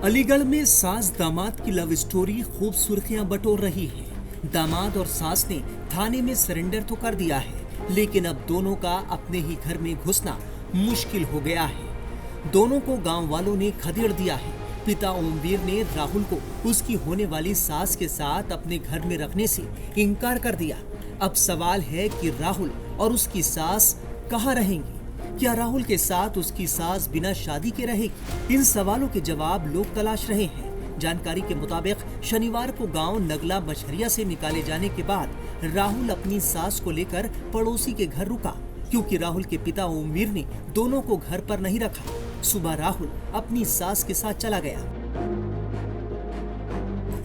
अलीगढ़ में सास दामाद की लव स्टोरी खूब सुर्खियां बटोर रही है। दामाद और सास ने थाने में सरेंडर तो कर दिया है, लेकिन अब दोनों का अपने ही घर में घुसना मुश्किल हो गया है। दोनों को गांव वालों ने खदेड़ दिया है। पिता ओमवीर ने राहुल को उसकी होने वाली सास के साथ अपने घर में रखने से इनकार कर दिया। अब सवाल है कि राहुल और उसकी सास कहाँ रहेंगी? क्या राहुल के साथ उसकी सास बिना शादी के रहेगी? इन सवालों के जवाब लोग तलाश रहे हैं। जानकारी के मुताबिक शनिवार को गांव नगला मछरिया से निकाले जाने के बाद राहुल अपनी सास को लेकर पड़ोसी के घर रुका, क्योंकि राहुल के पिता ओमवीर ने दोनों को घर पर नहीं रखा। सुबह राहुल अपनी सास के साथ चला गया।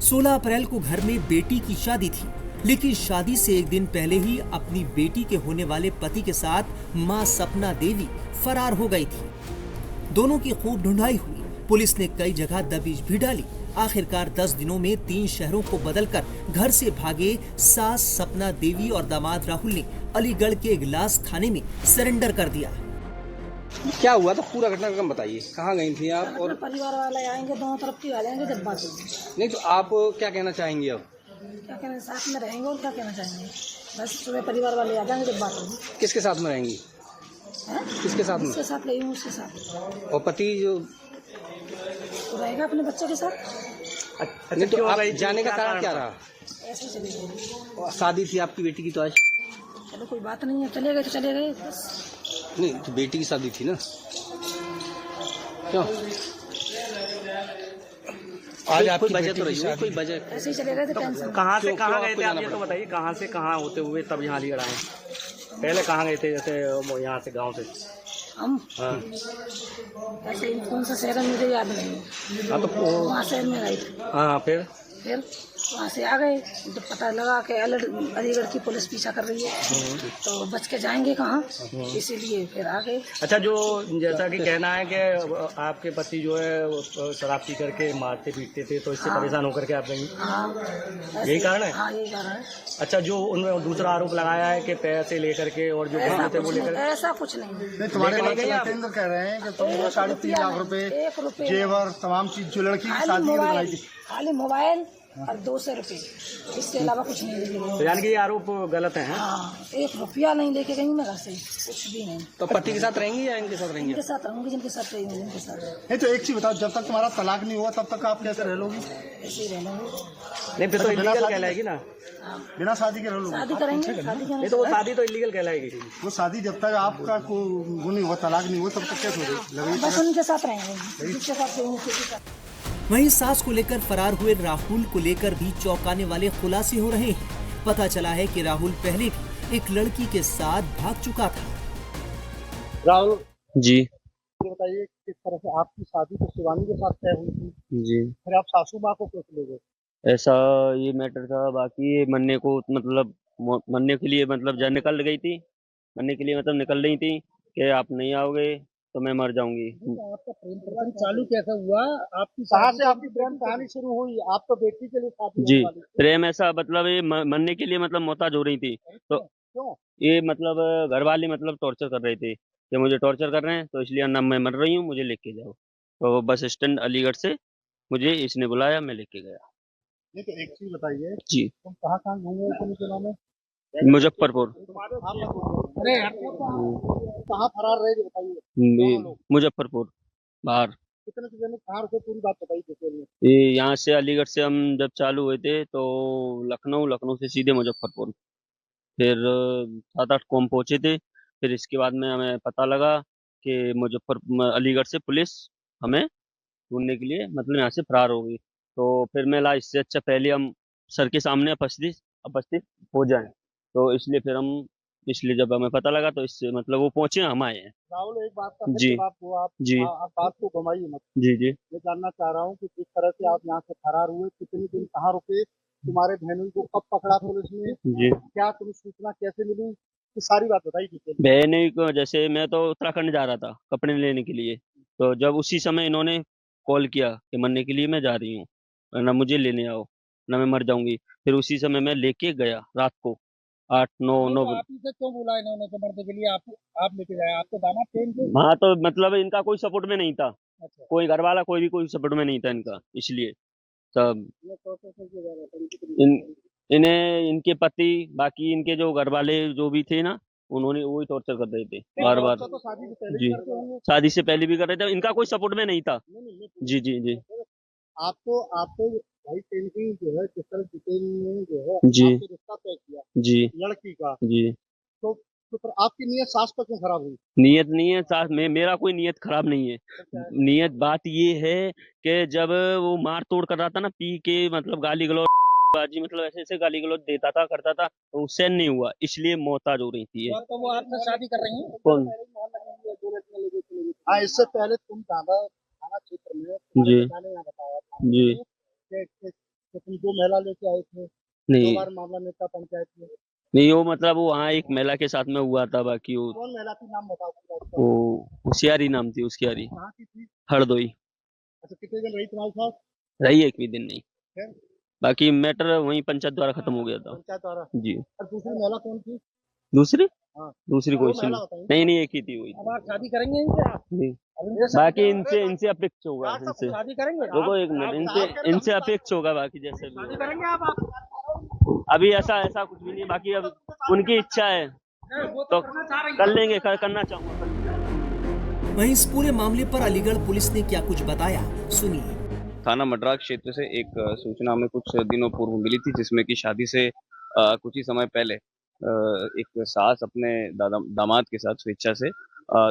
16 अप्रैल को घर में बेटी की शादी थी, लेकिन शादी से एक दिन पहले ही अपनी बेटी के होने वाले पति के साथ मां सपना देवी फरार हो गई थी। दोनों की खूब ढूंढाई हुई। पुलिस ने कई जगह दबिश भी डाली। आखिरकार 10 दिनों में 3 शहरों को बदलकर घर से भागे सास सपना देवी और दामाद राहुल ने अलीगढ़ के इगलास थाने में सरेंडर कर दिया। क्या हुआ था, पूरा घटनाक्रम बताइए। कहाँ गई थी आप? और परिवार वाले आएंगे, दोनों तरफ के वाले आएंगे, जब बात होगी। नहीं तो आप क्या कहना चाहेंगे अब? क्या कहना, साथ में रहेंगे और क्या कहना चाहेंगे। बस सुबह परिवार वाले आ जाएंगे, जब बात होगी। किसके साथ में रहेंगी? किसके साथ में? उसके साथ रही हूँ, उसके साथ। और पति जो तो रहेगा अपने बच्चे के साथ। नहीं तो आप जाने का कारण क्या रहा? ऐसे चले गए। और शादी थी आपकी बेटी की तो आज? चलो कोई बात नहीं है, चले गए तो चले गए बस। नहीं तो बेटी की शादी थी ना, क्यों? आज आपकी वजह तो रही है, कोई वजह? ऐसे ही चले गए थे, टेंशन। कहाँ से कहाँ गए थे आप? जाना ये तो पड़ा? बताइए, कहाँ से कहाँ होते हुए तब यहाँ अलीगढ़ आए? पहले कहाँ गए थे? जैसे यहाँ से गांव से? हम हाँ ऐसे ही कौन सा शहर है मुझे याद नहीं है। हाँ, तो वहाँ शहर में गए थे, हाँ फिर फिर वहाँ से आ गए। जब पता लगा कि अलीगढ़ की पुलिस पीछा कर रही है, तो बच के जाएंगे कहाँ, इसीलिए फिर आ गए। अच्छा, जो जैसा कि कहना है कि आपके पति जो है वो शराब पी करके मारते पीटते थे, तो इससे परेशान होकर के आप गई? हाँ यही कारण है? हाँ, यही कारण है। अच्छा, जो उन्होंने दूसरा आरोप लगाया है कि पैसे लेकर के और जो ऐसा थे वो कुछ लेकर, नहीं, ऐसा कुछ नहीं। तुम्हारे लेके गए आप? केंद्र कह रहे हैं कि तुम 3.5 लाख रुपए 1 रुपये जेवर तमाम चीज जो लड़की की खाली शादी में बनाई मोबाइल, थी। खाली मोबाइल और 200 रुपये, इसके अलावा कुछ नहीं लेके तो गई। यानी कि ये आरोप गलत है? हाँ, 1 रुपया नहीं लेके गई मैं घर से, कुछ भी नहीं। तो पति के साथ रहेंगी या इनके साथ रहेंगी? इनके साथ रहूंगी, जिनके साथ रही हूँ, जिनके साथ नहीं तो एक चीज बताओ, जब तक तुम्हारा तलाक नहीं हुआ तब तक आप कैसे रह लोगी? ऐसे ही रहना है। नहीं फिर तो इलीगल कहलाएगी ना? हाँ, बिना शादी के रह लोगी? शादी करेंगे, शादी नहीं तो वो करेंगे। शादी तो इलीगल कहलाएगी। वो शादी जब तक आपका वो नहीं हुआ, तलाक नहीं हुआ, तब तक कैसे होगी? बस उनके साथ रहेंगे, जिनके साथ रही हूँ, उसी के साथ। वहीं सास को लेकर फरार हुए राहुल को लेकर भी चौंकाने वाले खुलासे हो रहे हैं। पता चला है कि राहुल पहले भी एक लड़की के साथ भाग चुका था। राहुल जी ये बताइए, किस तरह से आपकी शादी तो शिवानी के साथ तय हुई थी, जी, फिर आप सासू माँ को कैसे ले गए? ऐसा ये मैटर था। बाकी ये मरने को मतलब मरने के लिए मतलब जब निकल गई थी, मरने के लिए मतलब निकल रही थी कि आप नहीं आओगे तो मैं मर जाऊंगी। आपका प्रेम प्रकरण चालू कैसे हुआ? आपकी कहाँ से आपकी प्रेम कहानी शुरू हुई? आप तो बेटी के लिए शादी जी, होने वाली थी। प्रेम ऐसा मतलब ये मरने के लिए मतलब मोहताज हो रही थी, तो क्यों? ये मतलब घर वाले मतलब टॉर्चर कर रहे थे कि मुझे टॉर्चर कर रहे हैं, तो इसलिए ना मैं मर रही हूँ, मुझे लेके जाओ। तो बस स्टैंड अलीगढ़ से मुझे इसने बुलाया, मैं लेके गया। नहीं तो एक चीज बताइए, जी, तुम कहाँ कहाँ घूमे हो पुलिस जिलों में? मुजफ्फरपुर। अरे कहाँ फरार रहे थे बताइए। दोनों लोग मुजफ्फरपुर बाहर। कितने से देने कहाँ रुके, पूरी बात बताइए डिटेल में। ये यहाँ से अलीगढ़ से हम जब चालू हुए थे तो लखनऊ, लखनऊ से सीधे मुजफ्फरपुर, फिर 7-8 को हम पहुंचे थे। फिर इसके बाद में हमें पता लगा कि अलीगढ़ से पुलिस हमें ढूंढने के लिए मतलब यहाँ से फरार हो गई। तो फिर मैं ला इससे अच्छा पहले हम सर के सामने उपस्थित हो जाएं, तो इसलिए फिर हम इसलिए जब हमें पता लगा तो इससे मतलब वो पहुंचे, हम आए हैं। राहुल एक बात का फिर जी जवाब दो आप। जी आप बात को घुमाइए मत। जी जी मैं जानना चाह रहा हूँ कि जिस तरह से आप यहाँ से फरार हुए, कितने दिन कहाँ रुके, तुम्हारे बहनों को कब पकड़ा पुलिस ने, जी। क्या तुम्हें सूचना कैसे मिली, ये सारी बात बताइए डिटेल में। बहन को जैसे मैं तो उत्तराखंड जा रहा था कपड़े लेने के लिए, तो जब उसी समय इन्होंने कॉल किया कि मरने के लिए मैं जा रही हूँ, ना मुझे लेने आओ ना मैं मर जाऊंगी। फिर उसी समय मैं लेके गया रात को 8-9 आप इसे क्यों बुला इन्होंने तो मरने के लिए? आप लेके गए, आपके दामाद ट्रेन थे? हाँ, तो मतलब इनका कोई सपोर्ट में नहीं था, अच्छा कोई घर वाला कोई भी कोई सपोर्ट में नहीं था इनका, इसलिए सब ये टॉर्चर करके जा रहा था इनकी इन तरीके से। इन्हें इनके पति बाकी इनके जो घर वाले जो भी थे ना, उन्होंने वही टॉर्चर कर रहे थे बार बार। टॉर्चर तो शादी से पहले भी जी, करते होंगे। शादी से पहले भी कर रहे थे, इनका कोई सपोर्ट में नहीं था। नहीं नहीं जी जी जी आपको भाई पेंटिंग जो है जिस तरह डिटेल में जो है जी आपसे रिश्ता तय किया जी लड़की का, जी। तो तो फिर आपकी नीयत सास पर क्यों खराब हुई? नियत नहीं है साथ में, मेरा कोई नियत खराब नहीं है। तो क्या है? नियत बात ये है कि जब वो मार तोड़ कर रहा था ना, पी के मतलब गाली गलौज बाजी, मतलब ऐसे ऐसे गाली गलौज देता था करता था, तो उससे नहीं हुआ, इसलिए मोहताज हो रही थी ये। तो वो आपसे शादी कर रही हैं? कौन? हाँ, इससे पहले तुम ज्यादा थाना क्षेत्र में जी तुम्हारे पिता ने यहाँ बताया था जी। कि तुम 2 महिला लेके आए थे, 2 नहीं बार मामला निपटा पंचायत में। नहीं, वो मतलब वो वहाँ एक महिला के साथ में हुआ था, बाकी वो कौन महिला थी, नाम बताओ पूरा उसका। वो होशियारी नाम थी उसकी, यारी कहाँ की थी? हरदोई। अच्छा, कितने दिन रही तुम्हारे साथ? रही एक भी दिन नहीं, फिर बाकी मैटर वहीं पंचायत द्वारा खत्म हो गया था। पंचायत द्वारा। जी। और दूसरी महिला कौन थी? दूसरी हाँ, दूसरी दो कोई सी महिला नहीं। बताइए। नहीं नहीं, एक ही थी वही अब आप शादी करेंगे इनसे? आप जी। इनसे बाकी इनसे इनसे अपेक्ष होगा, इनसे शादी करेंगे? देखो एक मिनट, इनसे इनसे अपेक्ष होगा, बाकी जैसे भी शादी होगा। करेंगे आप? अभी ऐसा ऐसा कुछ भी नहीं, बाकी अब उनकी इच्छा है वो तो करना चाह रही है। कर लेंगे, करना चाहूंगा। वहीं इस पूरे मामले पर अलीगढ़ पुलिस ने क्या कुछ बताया, सुनिए। थाना मड्राक क्षेत्र से एक सूचना हमें कुछ दिनों पूर्व मिली थी, जिसमें कि शादी से कुछ ही समय पहले एक सास अपने दामाद के साथ स्वेच्छा से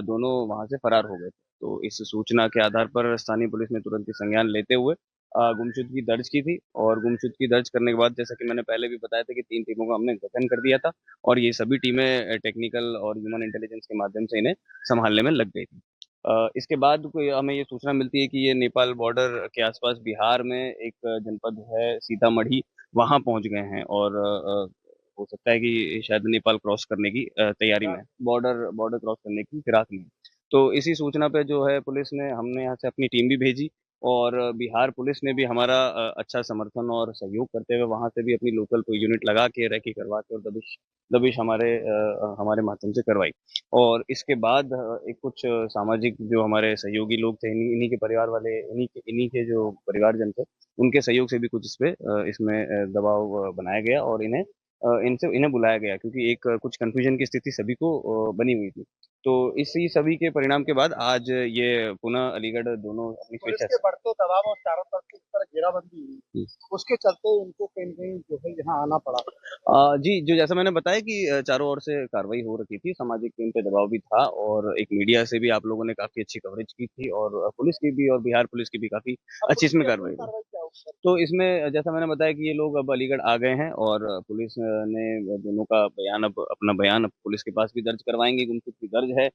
दोनों वहां से फरार हो गए थे। तो इस सूचना के आधार पर स्थानीय पुलिस ने तुरंत ही संज्ञान लेते हुए गुमशुदगी दर्ज की थी, और गुमशुदगी दर्ज करने के बाद, जैसा कि मैंने पहले भी बताया था, कि 3 टीमों का हमने गठन कर दिया था, और ये सभी टीमें टेक्निकल और ह्यूमन इंटेलिजेंस के माध्यम से इन्हें संभालने में लग गई थी। इसके बाद कोई हमें ये सूचना मिलती है कि ये नेपाल बॉर्डर के आसपास बिहार में एक जनपद है सीतामढ़ी, वहां पहुंच गए हैं, और हो सकता है कि शायद नेपाल क्रॉस करने की तैयारी में, बॉर्डर बॉर्डर क्रॉस करने की फिराक में। तो इसी सूचना पे जो है पुलिस ने, हमने यहाँ से अपनी टीम भी भेजी, और बिहार पुलिस ने भी हमारा अच्छा समर्थन और सहयोग करते हुए वहां से भी अपनी लोकल कोई यूनिट लगा के रेकी करवा के और दबिश दबिश हमारे माध्यम से करवाई। और इसके बाद एक कुछ सामाजिक जो हमारे सहयोगी लोग थे, इन्हीं के परिवार वाले, इन्हीं के जो परिवारजन थे, उनके सहयोग से भी कुछ इसमें दबाव बनाया गया, और इन्हें बुलाया गया, क्योंकि एक कुछ कंफ्यूजन की स्थिति सभी को बनी हुई थी। तो इसी सभी के परिणाम के बाद आज ये पुनः अलीगढ़ दोनों अपनी पुलिस स्वेच्छा के बढ़ते दबाव और चारों तरफ से इस तरह घेराबंदी हुई, से। उसके चलते इनको कहीं न कहीं जो है यहाँ आना पड़ा। जी, जो जैसा मैंने बताया कि चारों ओर से कार्रवाई हो रखी थी, सामाजिक टीम पे दबाव भी था, और एक मीडिया से भी आप लोगों ने काफ़ी अच्छी कवरेज की थी, और पुलिस की भी, और बिहार पुलिस की भी काफ़ी अब अच्छी पुलिस इसमें की अगली कार्रवाई हुई। कार्रवाई क्या होगी? तो इसमें जैसा मैंने बताया कि ये लोग अब अलीगढ़ आ गए हैं, और पुलिस ने दोनों का बयान, अब अपना बयान अब पुलिस के पास भी दर्ज करवाएँगे, गुमशुदगी दर्ज है,